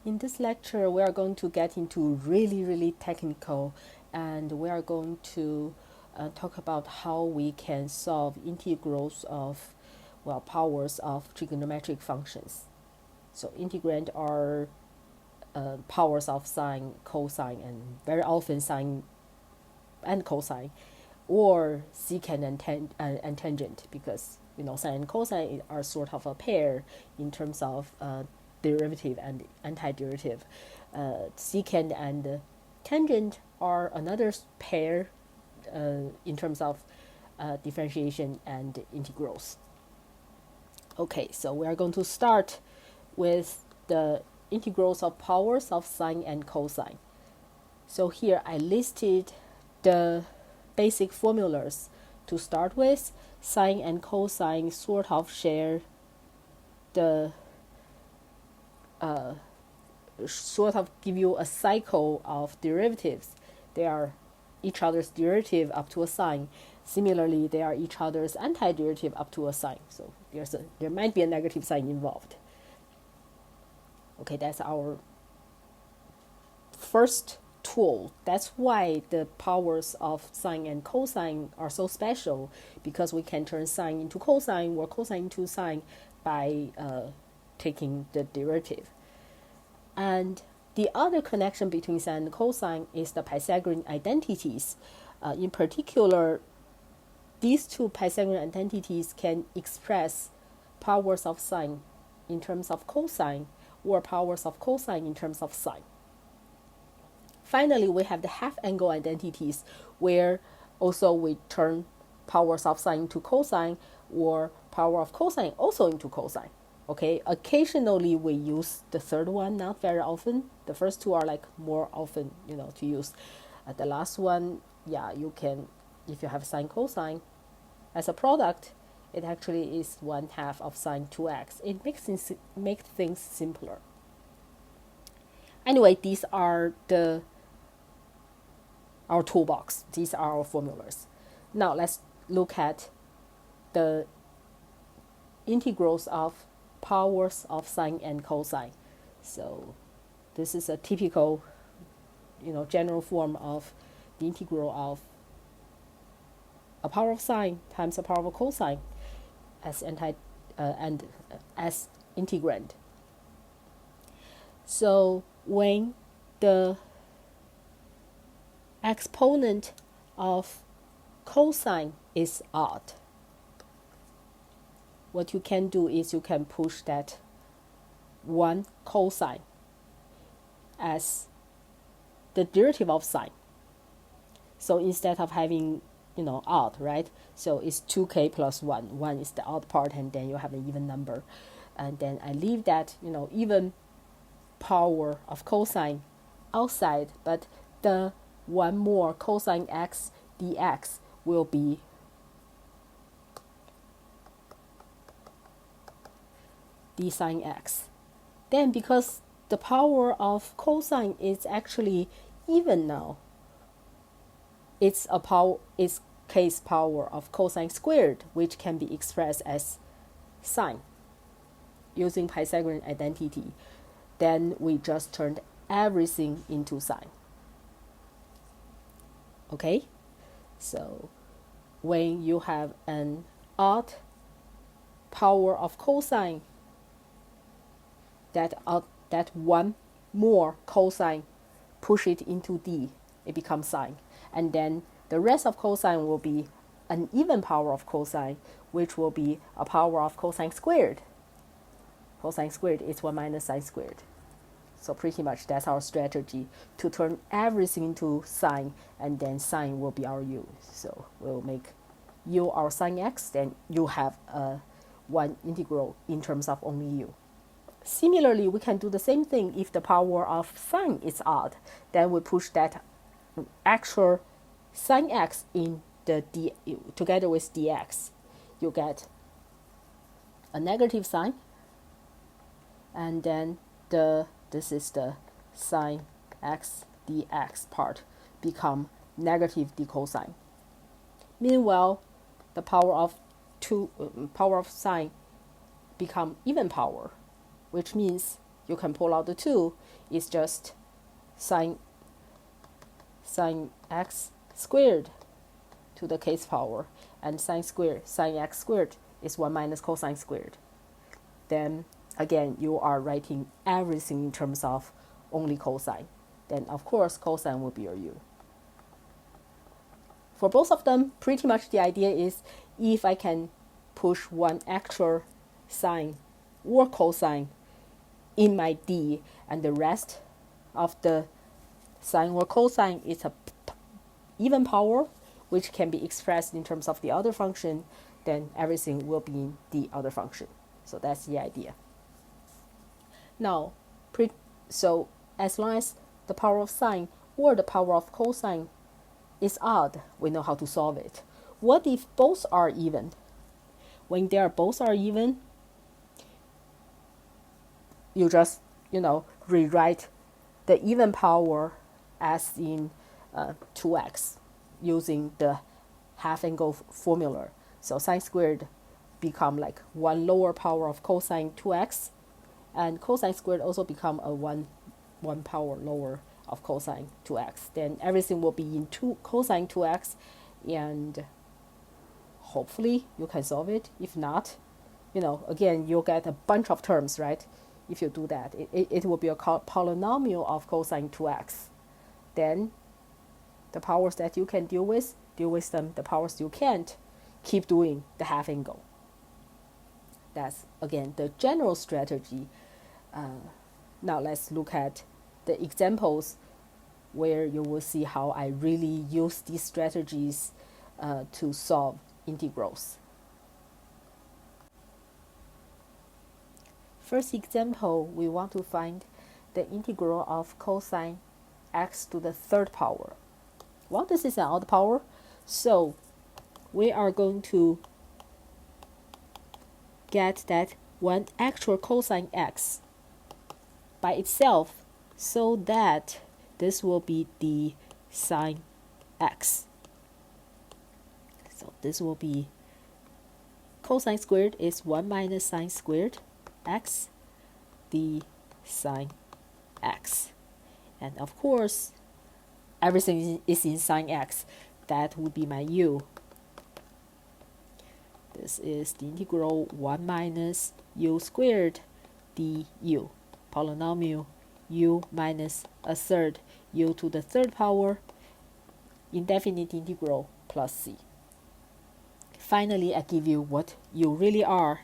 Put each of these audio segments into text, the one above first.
In this lecture, we are going to get into really technical, and we are going to talk about how we can solve integrals of, well, powers of trigonometric functions. So integrand are powers of sine, cosine, and very often sine and cosine, or secant and tangent, because sine and cosine are sort of a pair in terms of derivative and antiderivative. Secant and tangent are another pair in terms of differentiation and integrals. Okay, so we are going to start with the integrals of powers of sine and cosine. So here I listed the basic formulas to start with. Sine and cosine sort of share the sort of give you a cycle of derivatives. They are each other's derivative up to a sine. Similarly, they are each other's antiderivative up to a sine. So there might be a negative sign involved. Okay, that's our first tool. That's why the powers of sine and cosine are so special, because we can turn sine into cosine or cosine into sine by taking the derivative. And the other connection between sine and cosine is the Pythagorean identities. In particular, these two Pythagorean identities can express powers of sine in terms of cosine or powers of cosine in terms of sine. Finally, we have the half-angle identities, where also we turn powers of sine into cosine or power of cosine also into cosine. Okay, occasionally we use the third one, not very often. The first two are like more often, to use. The last one, yeah, you can, if you have sine cosine as a product, it actually is 1/2 of sine 2x. It makes things simpler. Anyway, these are our toolbox. These are our formulas. Now let's look at the integrals of powers of sine and cosine. So this is a typical, general form of the integral of a power of sine times a power of cosine as as integrand. So when the exponent of cosine is odd, what you can do is you can push that one cosine as the derivative of sine. So instead of having, odd, right? So it's 2k plus 1. 1 is the odd part, and then you have an even number. And then I leave that, even power of cosine outside, but the one more cosine x dx will be d sine x. Then because the power of cosine is actually even now, it's case power of cosine squared, which can be expressed as sine using Pythagorean identity. Then we just turned everything into sine. Okay, so when you have an odd power of cosine, that one more cosine push it into d, it becomes sine, and then the rest of cosine will be an even power of cosine, which will be a power of cosine squared. Cosine squared is 1 minus sine squared. So pretty much that's our strategy, to turn everything into sine, and then sine will be our u. So we'll make u our sine x, then you have one integral in terms of only u. Similarly, we can do the same thing if the power of sine is odd. Then we push that actual sine x in the d together with dx. You get a negative sign, and then this is the sine x dx part become negative d cosine. Meanwhile, the power of sine become even power, which means you can pull out the 2. It's just sine x squared to the kth power, and sine x squared is 1 minus cosine squared. Then again, you are writing everything in terms of only cosine. Then of course cosine will be your u. For both of them, pretty much the idea is if I can push one actual sine or cosine in my D, and the rest of the sine or cosine is a even power, which can be expressed in terms of the other function, then everything will be in the other function. So that's the idea. Now, so as long as the power of sine or the power of cosine is odd, we know how to solve it. What if both are even? When they are both are even, you just, rewrite the even power as in 2x using the half angle formula. So sine squared become like 1 lower power of cosine 2x, and cosine squared also become a 1 power lower of cosine 2x. Then everything will be in cosine 2x, and hopefully you can solve it. If not, again, you'll get a bunch of terms, right? If you do that, it will be a polynomial of cosine 2x. Then the powers that you can deal with them. The powers you can't, keep doing the half angle. That's, again, the general strategy. Now let's look at the examples where you will see how I really use these strategies to solve integrals. First example, we want to find the integral of cosine x to the third power. Well, this is an odd power, so we are going to get that one actual cosine x by itself, so that this will be the sine x. So this will be cosine squared is 1 minus sine squared x, the sine x. And of course, everything is in sine x. That would be my u. This is the integral 1 minus u squared du, polynomial u minus a third u to the third power, indefinite integral plus c. Finally, I give you what you really are,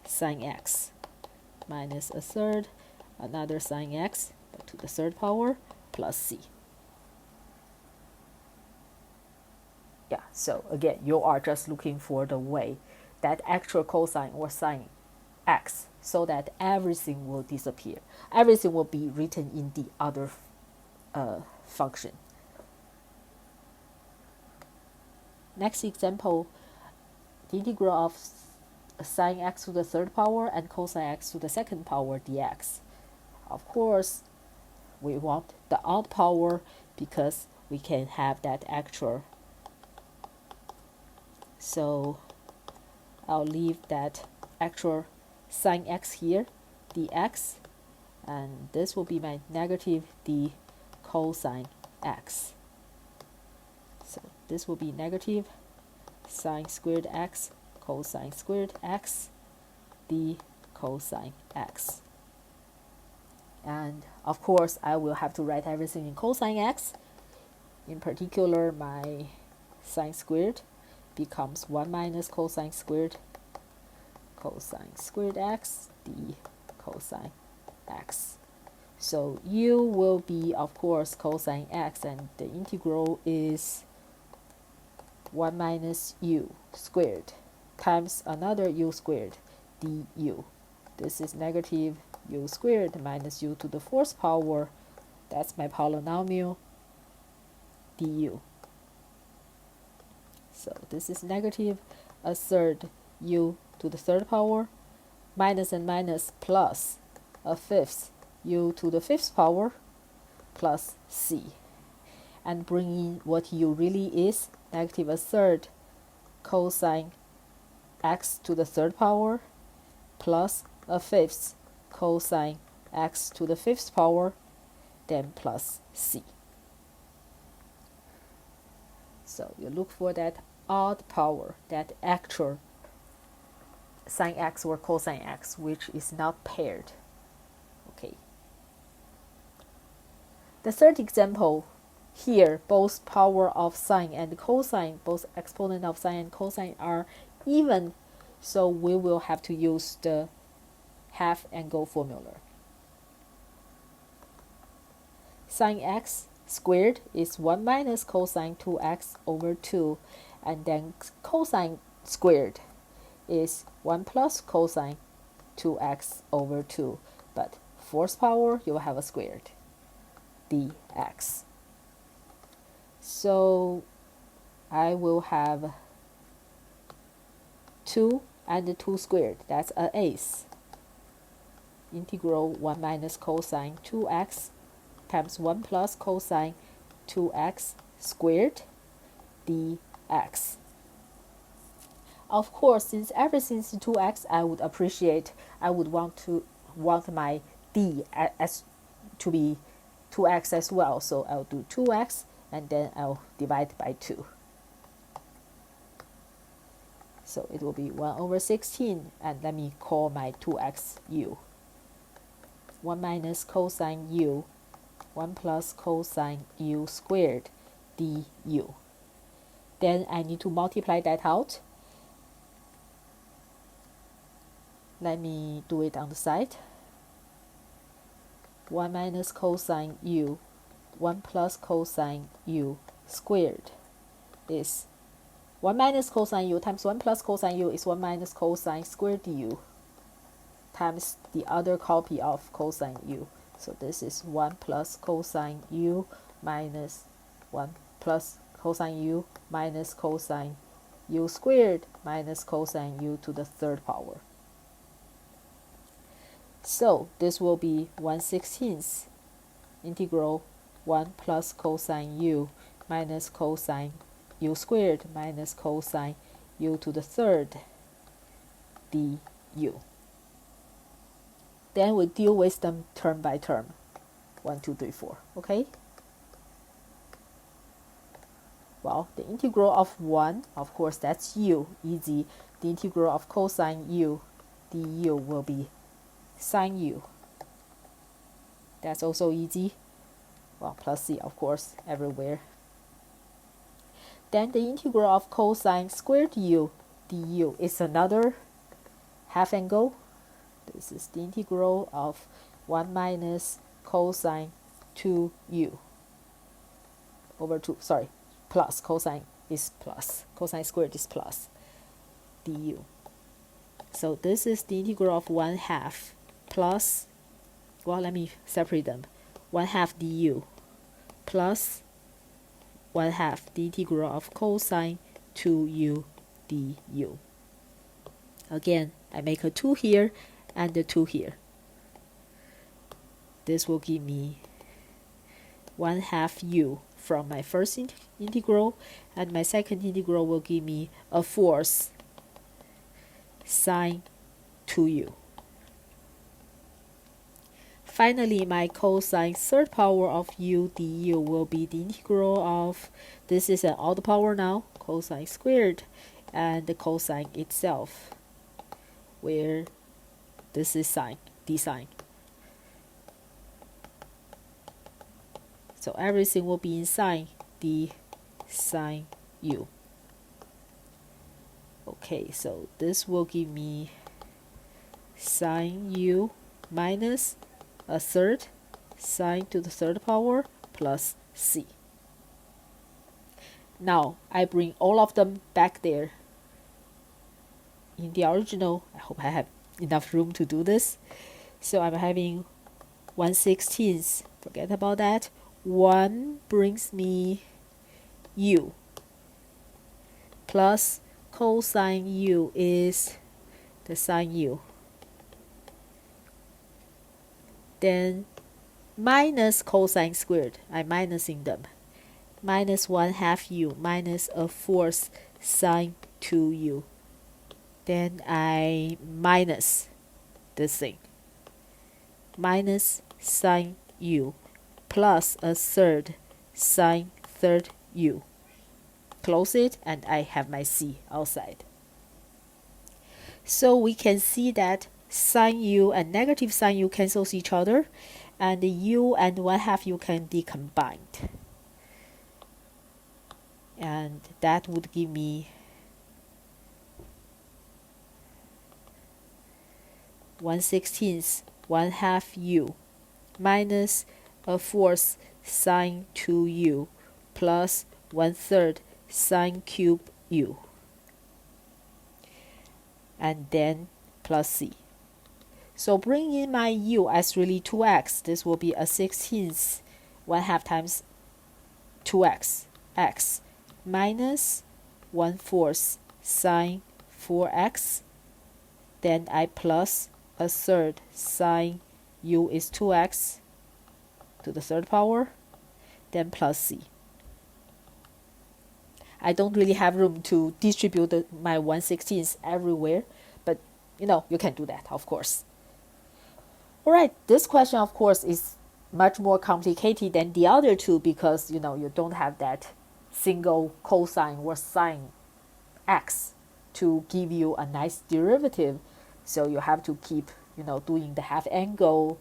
sine x minus a third, another sine x to the third power plus c. Yeah, so again, you are just looking for the way that actual cosine or sine x, so that everything will disappear. Everything will be written in the other function. Next example, the integral of sine x to the third power and cosine x to the second power dx. Of course, we want the odd power because we can have that actual. So I'll leave that actual sine x here, dx, and this will be my negative d cosine x. So this will be negative sine squared x cosine squared x d cosine x. And of course, I will have to write everything in cosine x. In particular, my sine squared becomes 1 minus cosine squared x d cosine x. So u will be, of course, cosine x, and the integral is 1 minus u squared times another u squared du. This is negative u squared minus u to the fourth power. That's my polynomial du. So this is negative a third u to the third power, minus and minus plus a fifth u to the fifth power plus c. And bring in what u really is, negative a third cosine x to the third power plus a fifth cosine x to the fifth power, then plus c. So you look for that odd power, that actual sine x or cosine x, which is not paired. Okay. The third example, here both power of sine and cosine, both exponent of sine and cosine are even, so we will have to use the half angle formula. Sine x squared is 1 minus cosine 2x over 2, and then cosine squared is 1 plus cosine 2x over 2, but fourth power you will have a squared dx. So I will have 2 and 2 squared, that's an eighth. Integral 1 minus cosine 2x times 1 plus cosine 2x squared dx. Of course, since everything is 2x, I would want my d as to be 2x as well. So I'll do 2x and then I'll divide by 2. So it will be 1 over 16, and let me call my 2x u. 1 minus cosine u, 1 plus cosine u squared du. Then I need to multiply that out. Let me do it on the side. 1 minus cosine u, 1 plus cosine u squared is 1 minus cosine u times 1 plus cosine u is 1 minus cosine squared du times the other copy of cosine u. So this is 1 plus cosine u minus 1 plus cosine u minus cosine u squared minus cosine u to the third power. So this will be 1/16 integral 1 plus cosine u minus cosine u squared minus cosine u to the third du. Then we deal with them term by term. 1, 2, 3, 4. Okay? Well, the integral of 1, of course, that's u, easy. The integral of cosine u du will be sine u. That's also easy. Well, plus c, of course, everywhere. Then the integral of cosine squared u du is another half angle. This is the integral of 1 minus cosine 2u over 2, sorry, plus, cosine is plus, cosine squared is plus du. So this is the integral of 1/2 plus, well, let me separate them, 1/2 du plus 1/2 the integral of cosine 2u du. Again, I make a 2 here and a 2 here. This will give me 1/2 u from my first integral, and my second integral will give me a fourth sine 2u. Finally, my cosine third power of u du will be the integral of, this is an odd power now, cosine squared, and the cosine itself, where this is sine, d sine. So everything will be in sine, d sine u. Okay, so this will give me sine u minus a third sine to the third power plus c. Now I bring all of them back there in the original. I hope I have enough room to do this. So I'm having 1/16, forget about that. 1 brings me u plus cosine u is the sine u. Then minus cosine squared, I'm minusing them. Minus 1/2 u minus a fourth sine 2u. Then I minus this thing. minus sine u plus a third sine third u. Close it, and I have my c outside. So we can see that sine u and negative sine u cancels each other, and the u and 1/2 u can be combined. And that would give me 1/16 1/2 u minus a fourth sine 2u plus 1/3 sine cube u, and then plus c. So bring in my u as really 2x. This will be a 16th 1/2 times 2x x minus 1/4 sine 4x. Then I plus a third sine u is 2x to the third power, then plus c. I don't really have room to distribute my 1/16 everywhere, but you can do that, of course. Alright, this question, of course, is much more complicated than the other two because you don't have that single cosine or sine x to give you a nice derivative. So you have to keep doing the half angle.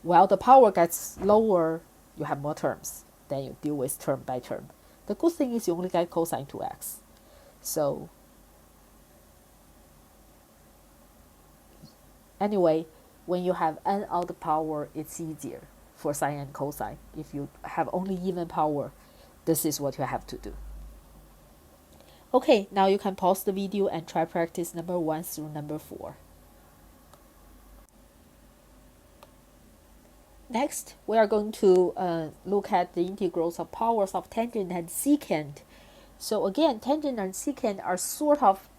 While the power gets lower, you have more terms. Then you deal with term by term. The good thing is you only get cosine 2x. So anyway, when you have n odd power, it's easier for sine and cosine. If you have only even power, this is what you have to do. Okay, now you can pause the video and try practice number 1 through number 4. Next, we are going to look at the integrals of powers of tangent and secant. So again, tangent and secant are sort of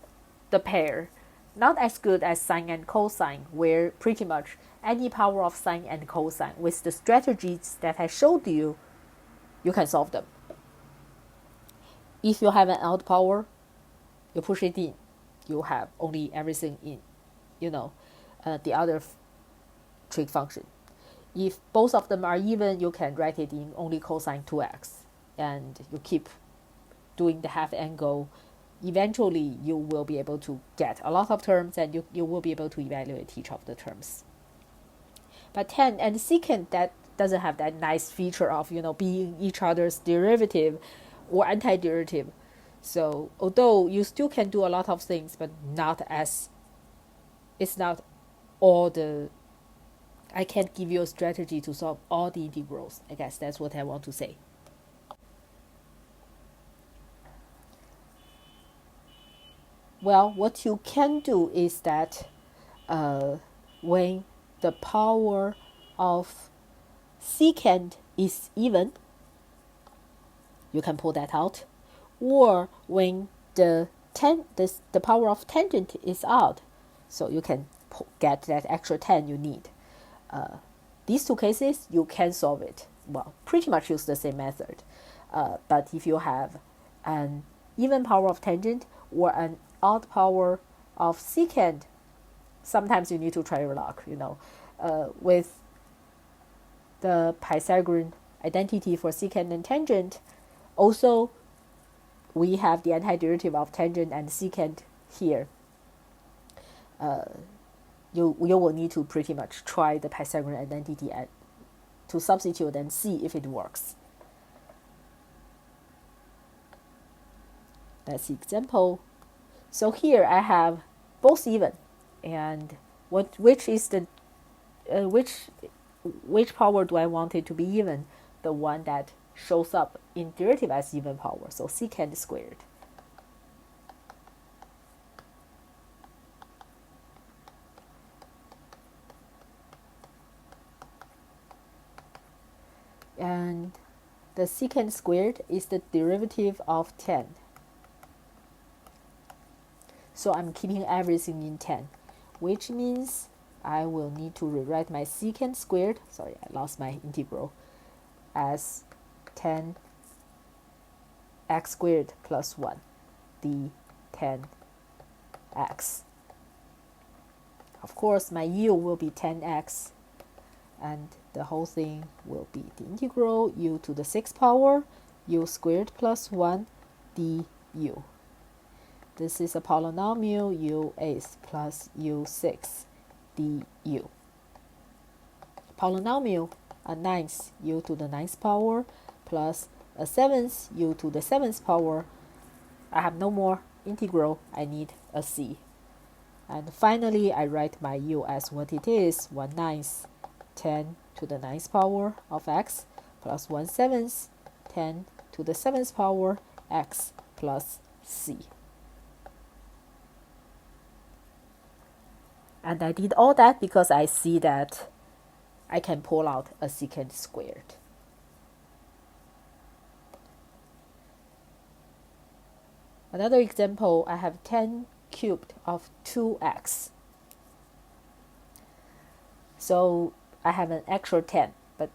the pair. Not as good as sine and cosine, where pretty much any power of sine and cosine, with the strategies that I showed you, you can solve them. If you have an odd power, you push it in. You have only everything in, the other trig function. If both of them are even, you can write it in only cosine 2x. And you keep doing the half angle. Eventually, you will be able to get a lot of terms, and you will be able to evaluate each of the terms. But tan and secant, that doesn't have that nice feature of being each other's derivative or antiderivative. So although you still can do a lot of things, but it's not all the. I can't give you a strategy to solve all the integrals. I guess that's what I want to say. Well, what you can do is that when the power of secant is even, you can pull that out. Or when the power of tangent is odd, so you can get that extra 10 you need. These two cases, you can solve it. Well, pretty much use the same method. But if you have an even power of tangent or an odd power of secant, sometimes you need to try your luck. With the Pythagorean identity for secant and tangent, also we have the antiderivative of tangent and secant here. You will need to pretty much try the Pythagorean identity to substitute and see if it works. Let's see example. So here I have both even, and which is the which power do I want it to be even? The one that shows up in derivative as even power. So secant squared. And the secant squared is the derivative of 10. So I'm keeping everything in 10, which means I will need to rewrite my secant squared, sorry, I lost my integral, as 10 x squared plus 1, d 10x. Of course, my u will be 10x, and the whole thing will be the integral u to the 6th power u squared plus 1 du. This is a polynomial u8 plus u6 du. Polynomial, a 9th u to the 9th power plus a 7th u to the 7th power. I have no more integral, I need a c. And finally, I write my u as what it is, 1/9 10 to the 9th power of x plus 1/7 10 to the 7th power x plus c. And I did all that because I see that I can pull out a secant squared. Another example, I have 10 cubed of 2x. So I have an extra 10, but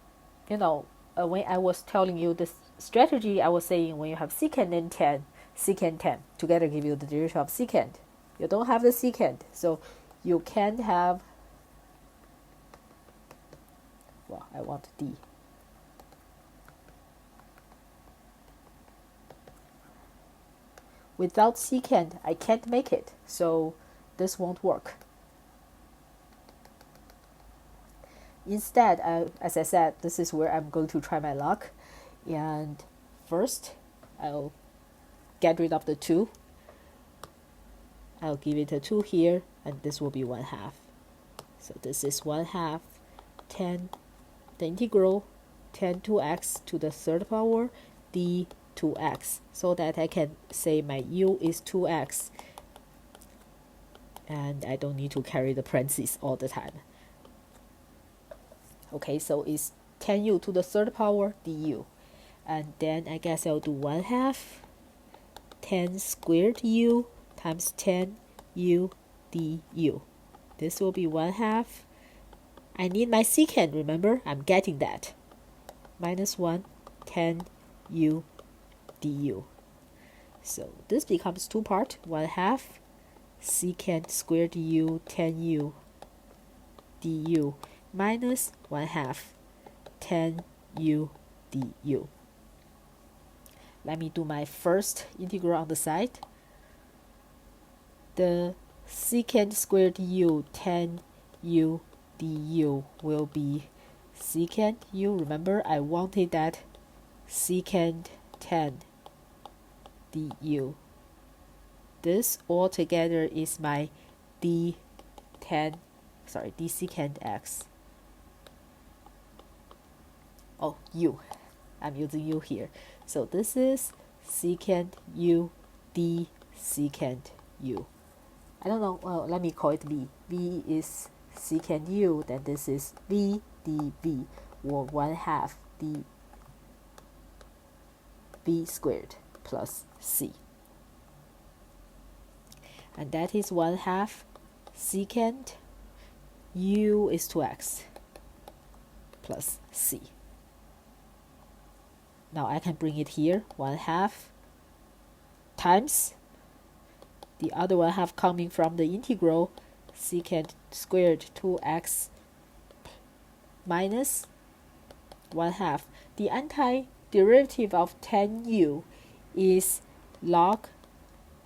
when I was telling you this strategy, I was saying when you have secant and 10, secant 10 together give you the derivative of secant. You don't have the secant, so you can have, well, I want d. Without secant, I can't make it, so this won't work. Instead, as I said, this is where I'm going to try my luck. And first, I'll get rid of the 2. I'll give it a 2 here, and this will be 1/2. So this is 1/2 10, the integral 10 to x to the 3rd power d to x, so that I can say my u is 2x, and I don't need to carry the parentheses all the time. Okay, so it's 10u to the 3rd power du, and then I guess I'll do 1/2 10 squared u times 10u du. This will be 1/2. I need my secant, remember? I'm getting that. Minus 1 10u du. So this becomes 2 part, 1/2 secant squared u 10u du minus 1/2 10u du. Let me do my first integral on the side. The secant squared u 10u du will be secant u. Remember, I wanted that secant 10 du. This all together is my d secant x. Oh, u. I'm using u here. So this is secant u d secant u. I don't know, well, let me call it v. v is secant u, then this is v dv, or 1/2 d v squared plus c. And that is 1/2 secant u is 2x plus c. Now I can bring it here, 1/2 times the other 1/2 coming from the integral secant squared 2x minus 1/2. The antiderivative of 10u is log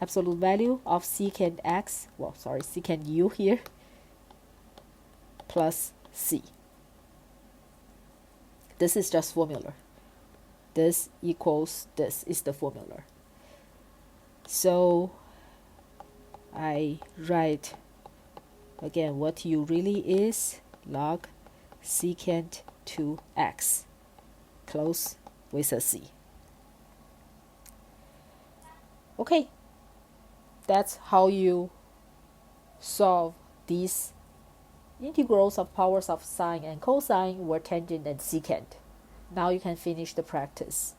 absolute value of secant x, secant u here, plus c. This is just formula. This equals this is the formula. So I write again what u really is, log secant 2x, close with a c. Okay, that's how you solve these integrals of powers of sine and cosine, or tangent and secant. Now you can finish the practice.